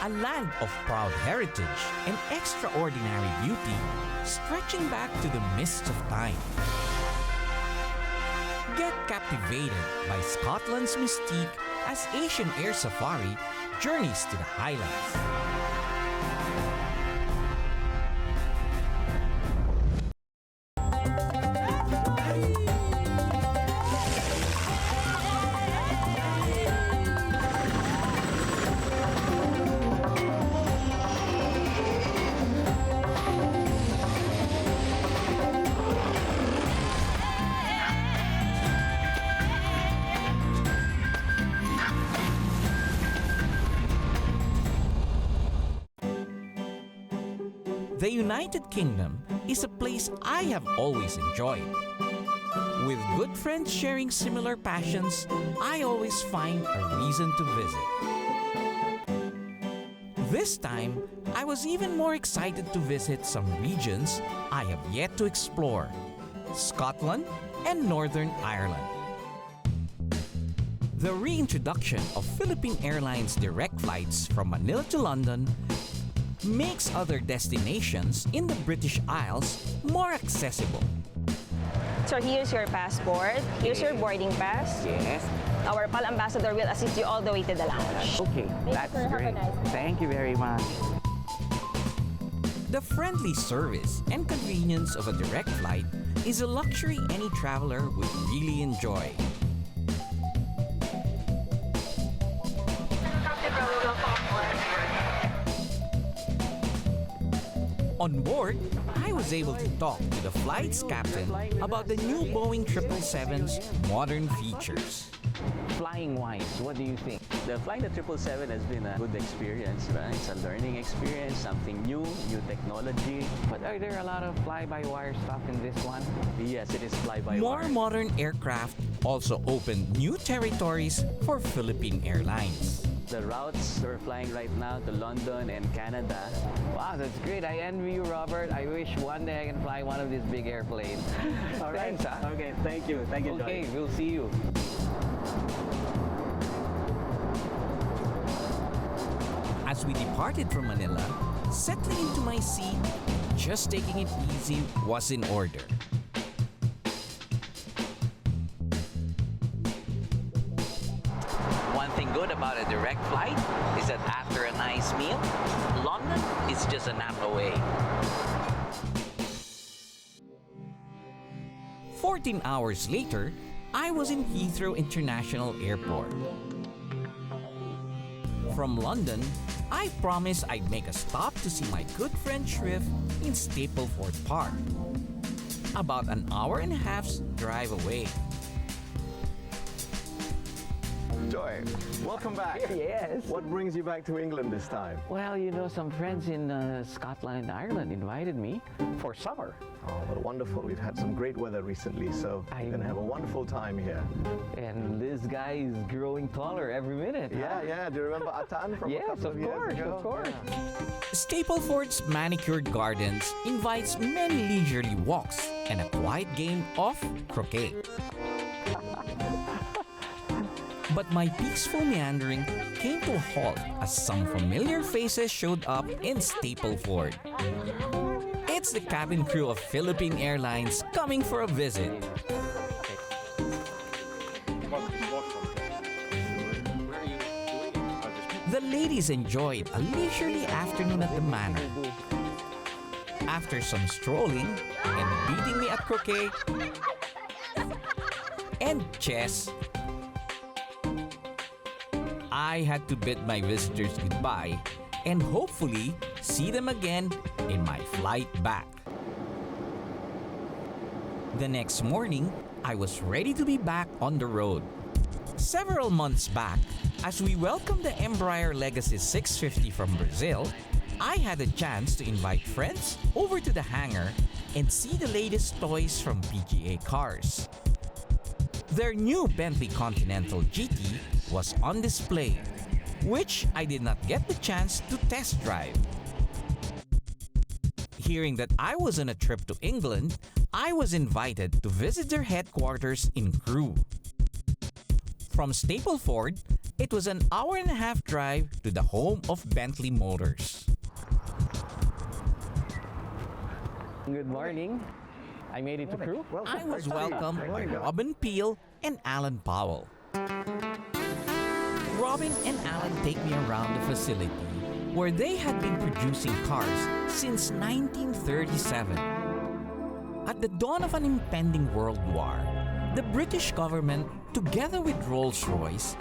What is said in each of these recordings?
a land of proud heritage and extraordinary beauty stretching back to the mists of time. Get captivated by Scotland's mystique as Asian Air Safari journeys to the Highlands. The United Kingdom is a place I have always enjoyed. With good friends sharing similar passions, I always find a reason to visit. This time, I was even more excited to visit some regions I have yet to explore: Scotland and Northern Ireland. The reintroduction of Philippine Airlines direct flights from Manila to London makes other destinations in the British Isles more accessible. So here's your passport, here's your boarding pass. Yes. Our PAL ambassador will assist you all the way to the lounge. Okay, that's great. Thank you very much. The friendly service and convenience of a direct flight is a luxury any traveler would really enjoy. On board, I was able to talk to the flight's captain about the new Boeing 777's modern features. Flying-wise, what do you think? The flying the 777 has been a good experience, right? It's a learning experience, something new technology. But are there a lot of fly-by-wire stuff in this one? Yes, it is fly-by-wire. More modern aircraft also opened new territories for Philippine Airlines. The routes we're flying right now to London and Canada. Wow, that's great. I envy you, Robert. I wish one day I can fly one of these big airplanes. All right. Thanks, huh? Okay, thank you. Thank you, Okay, Joy. we'll see you. As we departed from Manila, settling into my seat, just taking it easy was in order. One thing good about a direct flight is that after a nice meal, London is just a nap away. 14 hours later, I was in Heathrow International Airport. From London, I promised I'd make a stop to see my good friend Shrift in Stapleford Park, about an hour and a half's drive away. Joy, welcome back. Yes. What brings you back to England this time? Well, you know, some friends in Scotland and Ireland invited me for summer. Oh, what wonderful. We've had some great weather recently, so I we're going to have a wonderful time here. And this guy is growing taller every minute. Yeah, yeah. Do you remember Atan from a Yes, couple of years ago? of course. Yeah. Stapleford's manicured gardens invites many leisurely walks and a quiet game of croquet. But my peaceful meandering came to a halt as some familiar faces showed up in Stapleford. It's the cabin crew of Philippine Airlines coming for a visit. The ladies enjoyed a leisurely afternoon at the manor. After some strolling and beating me at croquet and chess, I had to bid my visitors goodbye and hopefully see them again in my flight back. The next morning, I was ready to be back on the road. Several months back, as we welcomed the Embraer Legacy 650 from Brazil, I had a chance to invite friends over to the hangar and see the latest toys from PGA Cars. Their new Bentley Continental GT was on display, which I did not get the chance to test drive. Hearing that I was on a trip to England, I was invited to visit their headquarters in Crewe. From Stapleford, It was an hour-and-a-half drive to the home of Bentley Motors. Good morning. I made it to crew. I was welcomed by Robin Peel and Alan Powell. Robin and Alan take me around the facility where they had been producing cars since 1937. At the dawn of an impending world war, the British government, together with Rolls-Royce,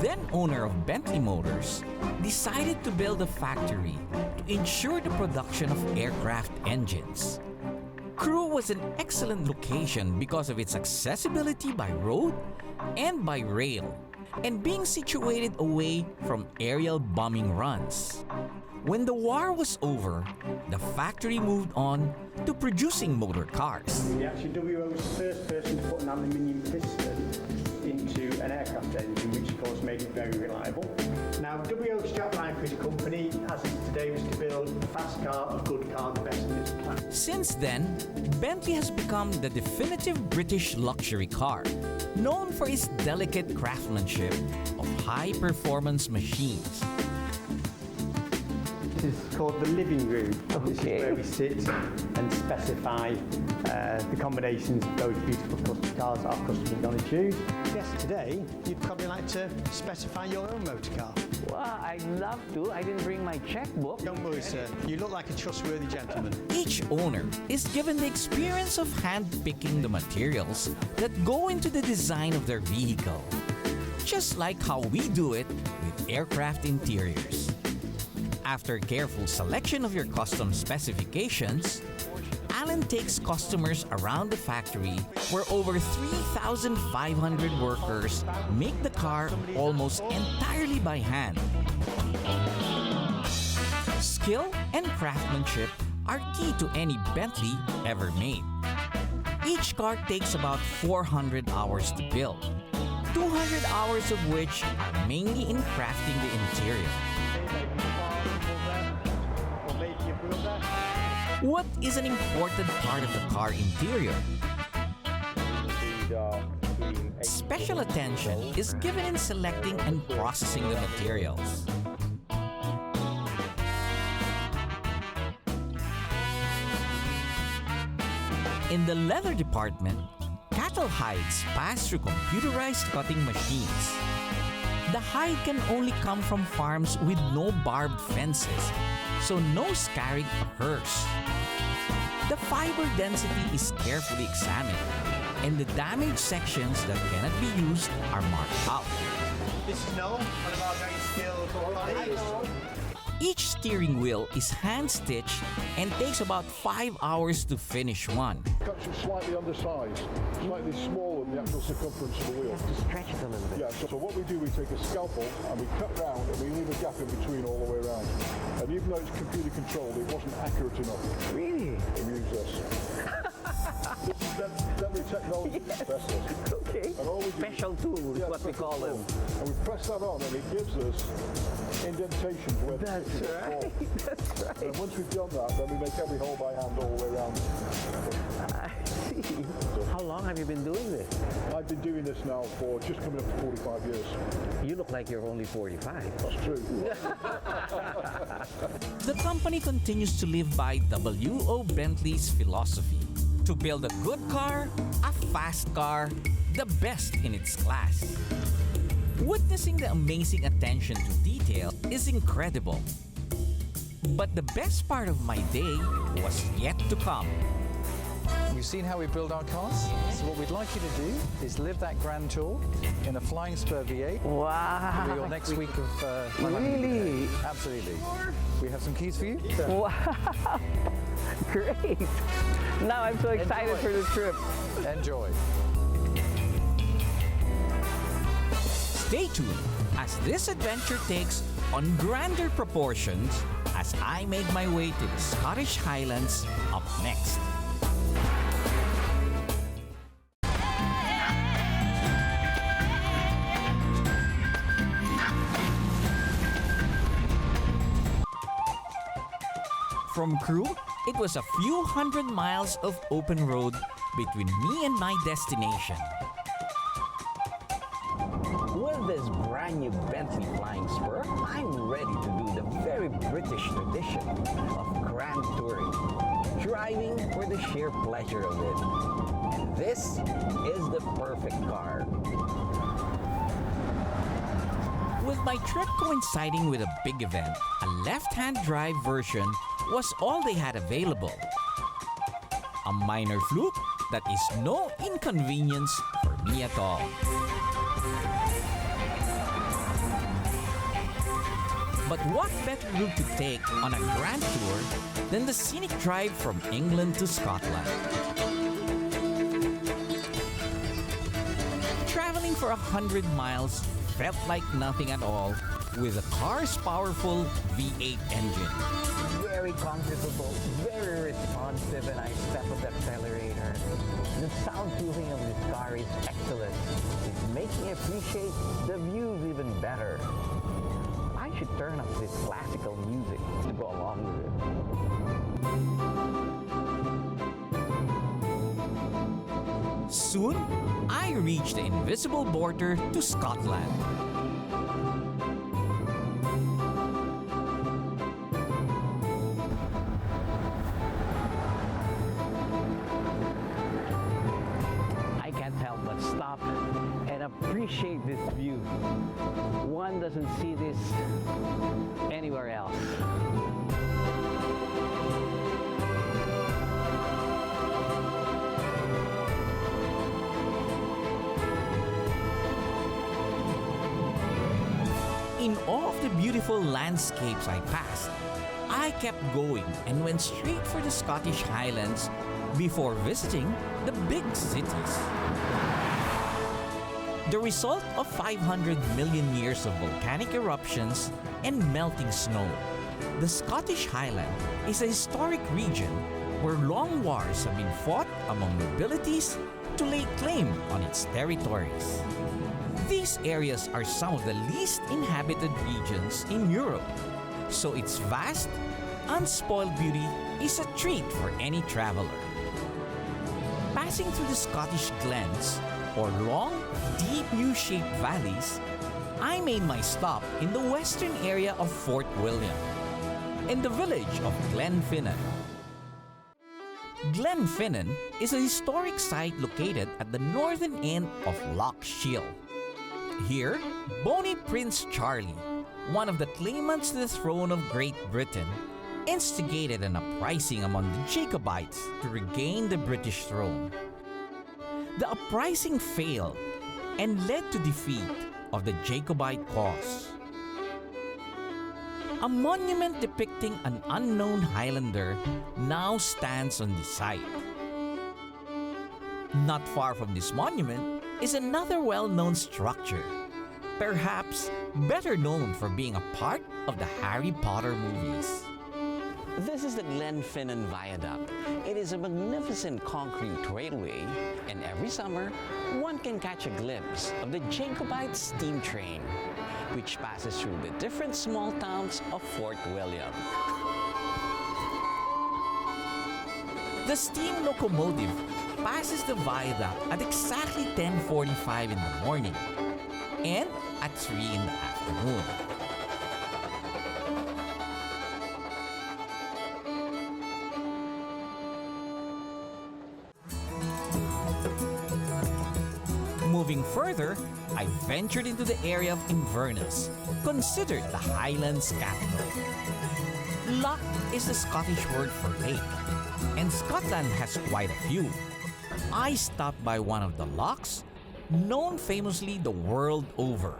then owner of Bentley Motors, decided to build a factory to ensure the production of aircraft engines. Crewe was an excellent location because of its accessibility by road and by rail, and being situated away from aerial bombing runs. When the war was over, the factory moved on to producing motor cars. Actually, WO was the first person to put an aluminium piston into an aircraft engine, which of course made it very reliable. Now, WO Strapline Cruise Company, as it is today, was to build a fast car, a good car, the best in its class. Since then, Bentley has become the definitive British luxury car, known for its delicate craftsmanship of high-performance machines. This is called the living room. This is where we sit and specify the combinations of those beautiful custom cars our customers are going to choose. Yes, today you'd probably like to specify your own motor car. Wow, I'd love to. I didn't bring my checkbook. Don't worry, sir. You look like a trustworthy gentleman. Each owner is given the experience of hand-picking the materials that go into the design of their vehicle, just like how we do it with aircraft interiors. After careful selection of your custom specifications, Alan takes customers around the factory where over 3,500 workers make the car almost entirely by hand. Skill and craftsmanship are key to any Bentley ever made. Each car takes about 400 hours to build, 200 hours of which are mainly in crafting the interior. What is an important part of the car interior? Special attention is given in selecting and processing the materials. In the leather department, cattle hides pass through computerized cutting machines. The hide can only come from farms with no barbed fences, so no scarring occurs. The fiber density is carefully examined, and the damaged sections that cannot be used are marked out. This is Noel, one of our very skilled colleagues. Each steering wheel is hand-stitched and takes about 5 hours to finish one. Cuts it slightly undersized, slightly smaller than the actual circumference of the wheel. To stretch it a little bit. Yeah, so what we do, we take a scalpel and we cut round and we leave a gap in between all the way around. And even though it's computer controlled, it wasn't accurate enough. Really? We use this. Bentley technology specialist. Okay. And all we do, Special tool is what we call them. And we press that on and it gives us indentations where the That's stitches right. fall. That's right. And once we've done that, then we make every hole by hand all the way around. I see. How long have you been doing this? I've been doing this now for just coming up to 45 years. You look like you're only 45. That's true. The company continues to live by W.O. Bentley's philosophy: to build a good car, a fast car, the best in its class. Witnessing the amazing attention to detail is incredible. But the best part of my day was yet to come. You've seen how we build our cars? So what we'd like you to do is live that grand tour in a Flying Spur V8. Wow. It'll be your next week of Really? Absolutely. We have some keys for you. Wow. Great. Now I'm so excited Enjoy. for the trip. Enjoy. Stay tuned as this adventure takes on grander proportions as I make my way to the Scottish Highlands up next. From Crewe, it was a few hundred miles of open road between me and my destination. With this bright brand new Bentley Flying Spur, I'm ready to do the very British tradition of grand touring, driving for the sheer pleasure of it. And this is the perfect car. With my trip coinciding with a big event, a left-hand drive version was all they had available. A minor fluke that is no inconvenience for me at all. But what better route to take on a grand tour than the scenic drive from England to Scotland? Traveling for 100 miles felt like nothing at all with the car's powerful V8 engine. Very comfortable, very responsive, and I step on the accelerator. The soundproofing of this car is excellent. It's making me appreciate the views even better. I should turn up this classical music to go along with it. Soon, I reached the invisible border to Scotland. I can't help but stop and appreciate this view. One doesn't see this anywhere else. In awe of the beautiful landscapes I passed, I kept going and went straight for the Scottish Highlands before visiting the big cities. The result of 500 million years of volcanic eruptions and melting snow, the Scottish Highland is a historic region where long wars have been fought among nobilities to lay claim on its territories. These areas are some of the least inhabited regions in Europe, so its vast, unspoiled beauty is a treat for any traveler. Passing through the Scottish glens, or long, deep U-shaped valleys, I made my stop in the western area of Fort William, in the village of Glenfinnan. Glenfinnan is a historic site located at the northern end of Loch Shiel. Here, Bonnie Prince Charlie, one of the claimants to the throne of Great Britain, instigated an uprising among the Jacobites to regain the British throne. The uprising failed and led to defeat of the Jacobite cause. A monument depicting an unknown Highlander now stands on the site. Not far from this monument is another well-known structure, perhaps better known for being a part of the Harry Potter movies. This is the Glenfinnan Viaduct. It is a magnificent concrete railway, and every summer, one can catch a glimpse of the Jacobite steam train, which passes through the different small towns of Fort William. The steam locomotive passes the viaduct at exactly 10:45 in the morning and at 3 in the afternoon. Moving further, I ventured into the area of Inverness, considered the Highlands capital. Loch is the Scottish word for lake, and Scotland has quite a few. I stopped by one of the lochs, known famously the world over.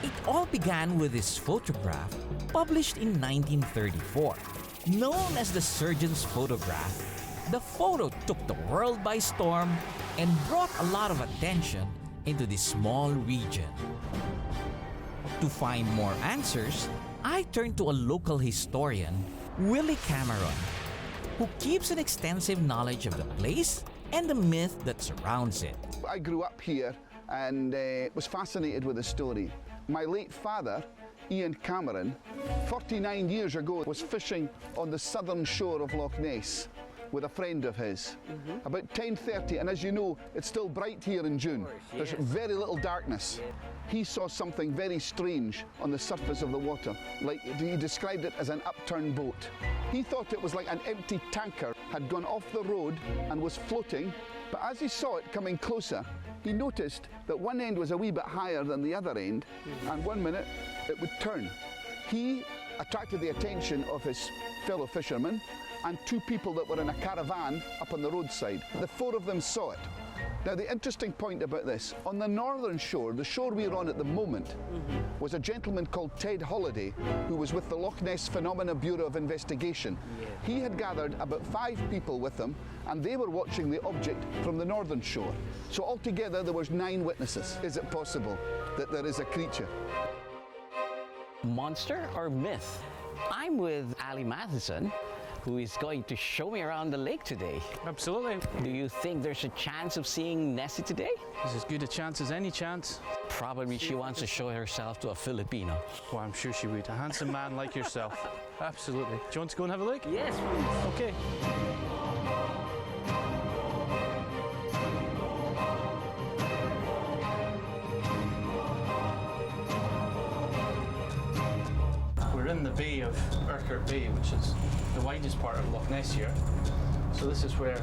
It all began with this photograph published in 1934. Known as the surgeon's photograph, the photo took the world by storm and brought a lot of attention into this small region. To find more answers, I turned to a local historian, Willie Cameron, who keeps an extensive knowledge of the place and the myth that surrounds it. I grew up here and was fascinated with the story. My late father, Ian Cameron, 49 years ago was fishing on the southern shore of Loch Ness. with a friend of his. About 10:30, and as you know, it's still bright here in June. There's very little darkness. He saw something very strange on the surface of the water. Like, he described it as an upturned boat. He thought it was like an empty tanker had gone off the road and was floating, but as he saw it coming closer, he noticed that one end was a wee bit higher than the other end, and 1 minute it would turn. He attracted the attention of his fellow fishermen and two people that were in a caravan up on the roadside. The four of them saw it. Now, the interesting point about this, on the northern shore, the shore we're on at the moment, was a gentleman called Ted Holliday, who was with the Loch Ness Phenomena Bureau of Investigation. He had gathered about 5 people with him, and they were watching the object from the northern shore. So altogether, there was 9 witnesses. Is it possible that there is a creature? Monster or myth? I'm with Ali Matheson, who is going to show me around the lake today. Absolutely. Do you think there's a chance of seeing Nessie today? There's as good a chance as any chance. Probably she wants to show herself to a Filipino. Well, I'm sure she would. A handsome man like yourself. Absolutely. Do you want to go and have a look? Yes, please. Okay. We're in the bay of Urquhart Bay, which is the widest part of Loch Ness here. So this is where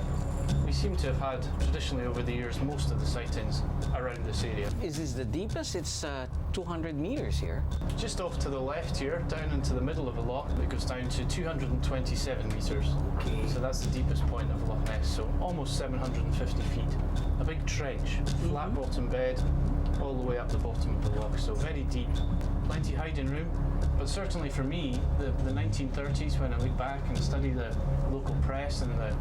we seem to have had, traditionally over the years, most of the sightings around this area. Is this the deepest? It's 200 meters here. Just off to the left here, down into the middle of the loch, it goes down to 227 meters. Okay. So that's the deepest point of Loch Ness, so almost 750 feet. A big trench, flat bottom bed, all the way up the bottom of the loch, so very deep. Plenty hiding room, but certainly for me, the 1930s, when I look back and study the local press and the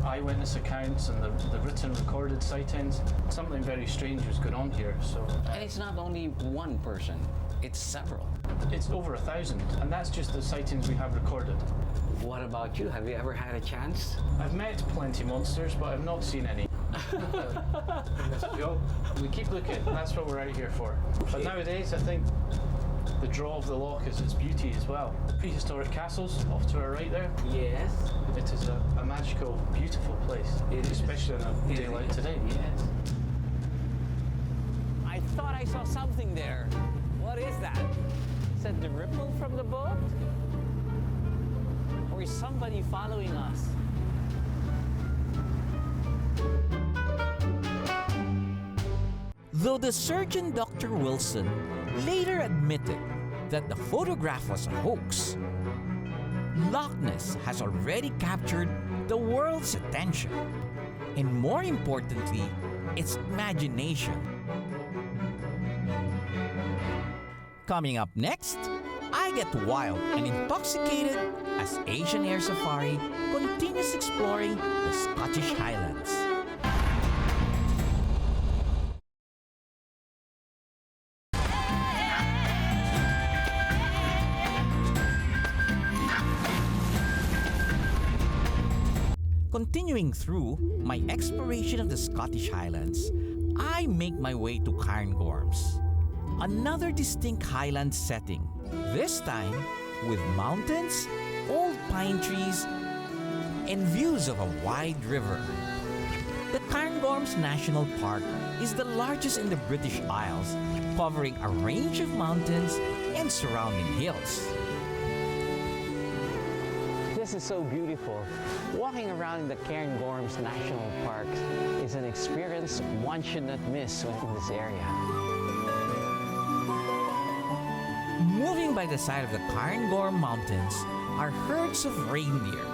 eyewitness accounts and the written recorded sightings, something very strange was going on here. So, and it's not only one person, it's several. It's over 1,000, and that's just the sightings we have recorded. What about you? Have you ever had a chance? I've met plenty monsters, but I've not seen any. We keep looking, that's what we're out here for. But nowadays, I think the draw of the loch is its beauty as well. Prehistoric castles off to our right there. Yes. It is a magical, beautiful place, especially on a day like today. Yes. I thought I saw something there. What is that? Is that the ripple from the boat? Or is somebody following us? Though the surgeon Dr. Wilson later admitted that the photograph was a hoax, Loch Ness has already captured the world's attention, and more importantly, its imagination. Coming up next, I get wild and intoxicated as Asian Air Safari continues exploring the Scottish Highlands. Continuing through my exploration of the Scottish Highlands, I make my way to Cairngorms, another distinct Highland setting, this time with mountains, old pine trees, and views of a wide river. The Cairngorms National Park is the largest in the British Isles, covering a range of mountains and surrounding hills. This is so beautiful. Walking around the Cairngorms National Park is an experience one should not miss in this area. Moving by the side of the Cairngorm Mountains are herds of reindeer.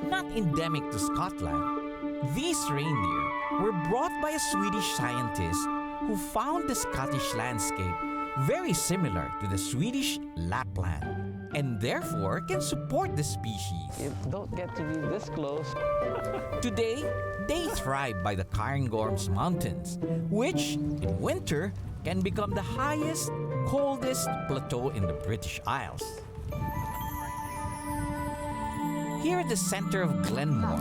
Not endemic to Scotland, these reindeer were brought by a Swedish scientist who found the Scottish landscape very similar to the Swedish Lapland, and therefore can support the species. You don't get to be this close. Today, they thrive by the Cairngorms Mountains, which, in winter, can become the highest, coldest plateau in the British Isles. Here at the center of Glenmore,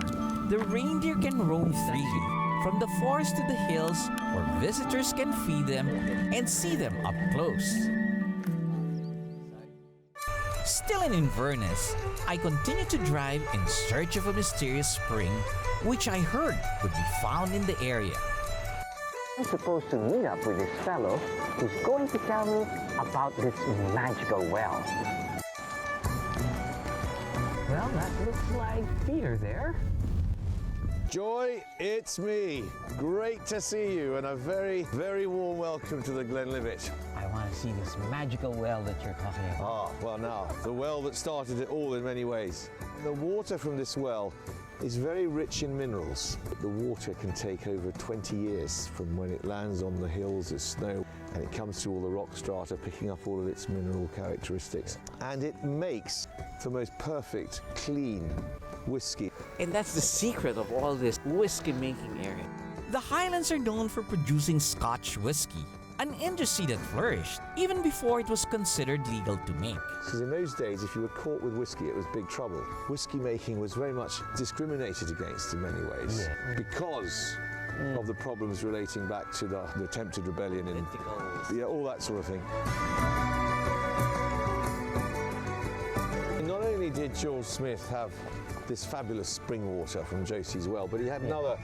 the reindeer can roam freely from the forest to the hills, where visitors can feed them and see them up close. Still in Inverness, I continued to drive in search of a mysterious spring which I heard could be found in the area. I'm supposed to meet up with this fellow who's going to tell me about this magical well. Well, that looks like Peter there. Joy, it's me. Great to see you and a very, very warm welcome to the Glenlivet. I want to see this magical well that you're talking about. Well now, the well that started it all in many ways. The water from this well is very rich in minerals. The water can take over 20 years from when it lands on the hills as snow and it comes through all the rock strata, picking up all of its mineral characteristics. And it makes the most perfect, clean whiskey. And that's the secret of all this whiskey making area. The Highlands are known for producing Scotch whiskey, an industry that flourished even before it was considered legal to make. Because in those days, if you were caught with whiskey, it was big trouble. Whiskey making was very much discriminated against in many ways because of the problems relating back to the attempted rebellion and all that sort of thing. Not only did George Smith have this fabulous spring water from Josie's well, but he had another,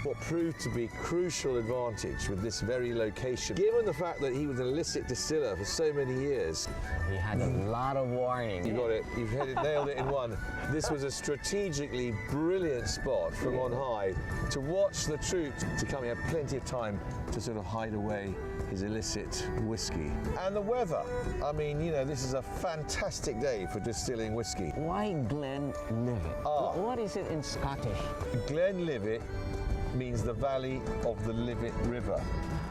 what proved to be crucial advantage with this very location. Given the fact that he was an illicit distiller for so many years. He had a lot of warning. You got it, you've nailed it in one. This was a strategically brilliant spot from on high to watch the troops to come. He had plenty of time to sort of hide away his illicit whiskey. And the weather, I mean, you know, this is a fantastic day for distilling whiskey. Why Glenlivet? What is it in Scottish? Glenlivet means the valley of the Livet River.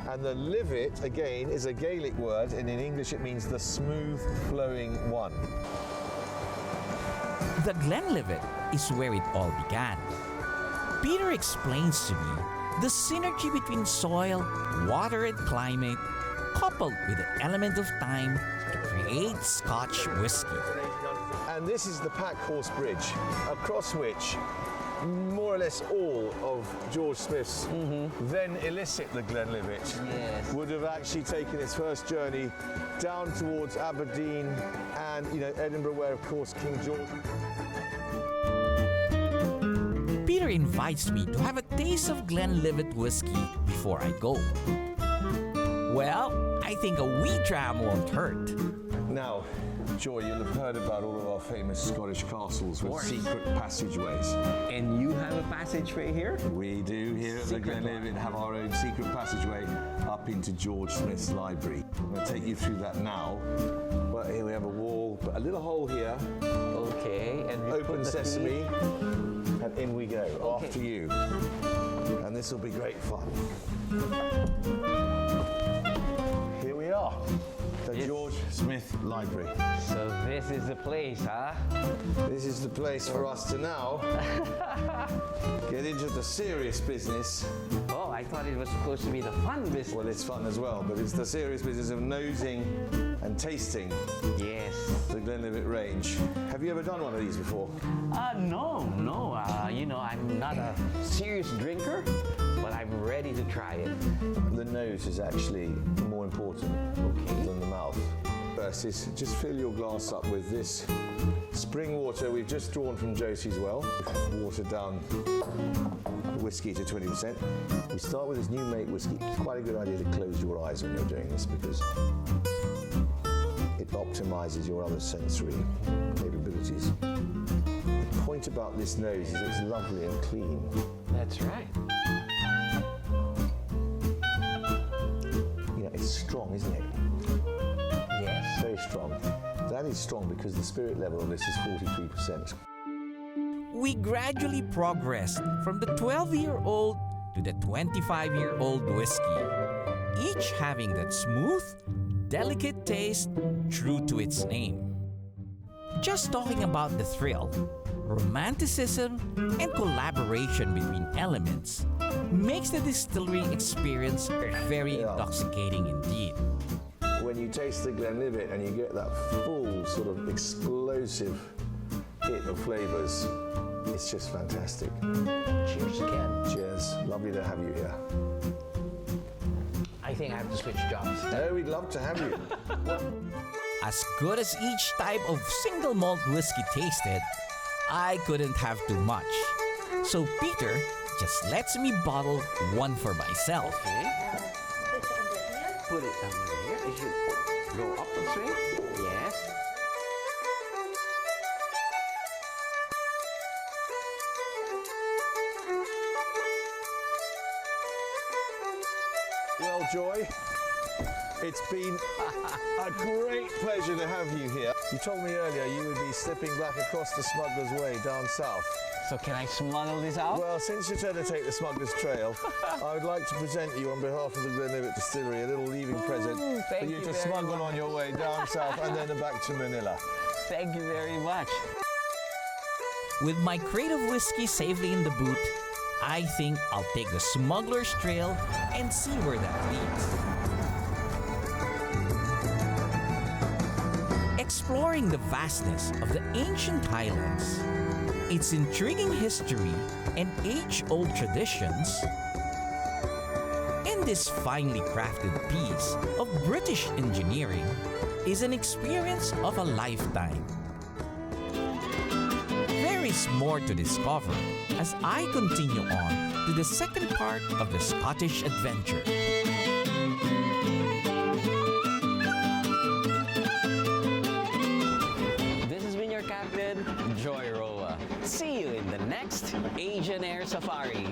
And the Livet, again, is a Gaelic word, and in English it means the smooth flowing one. The Glenlivet is where it all began. Peter explains to me the synergy between soil, water, and climate, coupled with the element of time to create Scotch whiskey. And this is the Pack Horse Bridge, across which more or less all of George Smith's then illicit the Glenlivet would have actually taken its first journey down towards Aberdeen and Edinburgh, where of course King George. Peter invites me to have a taste of Glenlivet whiskey before I go. Well, I think a wee dram won't hurt. Now, Joy, you'll have heard about all of our famous Scottish castles with secret passageways. And you have a passageway here? We do here at the Glenlivet have our own secret passageway up into George Smith's library. I'm going to take you through that now. But here we have a wall, but a little hole here. Okay, and open sesame, and in we go. Okay. After you. And this will be great fun. Here we are. The George Smith Library. So this is the place, huh? This is the place for us to now get into the serious business. Oh, I thought it was supposed to be the fun business. Well, it's fun as well, but it's the serious business of nosing and tasting. Yes. The Glenlivet range. Have you ever done one of these before? No. I'm not a serious drinker, but I'm ready to try it. The nose is actually more important than the mouth. First is just fill your glass up with this spring water we've just drawn from Josie's well. Water down whiskey to 20%. We start with this new make whiskey. It's quite a good idea to close your eyes when you're doing this because it optimizes your other sensory capabilities. The point about this nose is it's lovely and clean. That's right. It's strong, isn't it? Yes. Very strong. That is strong because the spirit level of this is 43%. We gradually progressed from the 12-year-old to the 25-year-old whiskey, each having that smooth, delicate taste true to its name. Just talking about the thrill, romanticism, and collaboration between elements makes the distillery experience very intoxicating indeed. When you taste the Glenlivet and you get that full sort of explosive hit of flavours, it's just fantastic. Cheers again. Cheers. Lovely to have you here. I think I have to switch jobs. No, we'd love to have you. As good as each type of single malt whiskey tasted, I couldn't have too much. So Peter just lets me bottle one for myself. Okay. Put it under here. It should go up this way. Yes. Well, Joy, it's been a great pleasure to have you here. You told me earlier you would be slipping back across the Smuggler's Way down south. So can I smuggle this out? Well, since you're trying to take the Smuggler's Trail, I would like to present you on behalf of the Glenlivet Distillery a little leaving present for you to smuggle on your way down south and then back to Manila. Thank you very much. With my crate of whiskey safely in the boot, I think I'll take the Smuggler's Trail and see where that leads. Exploring the vastness of the ancient Highlands, its intriguing history and age-old traditions, and this finely crafted piece of British engineering is an experience of a lifetime. There is more to discover as I continue on to the second part of the Scottish adventure. This has been your captain, Joy Roa. See you in the next Asian Air Safari.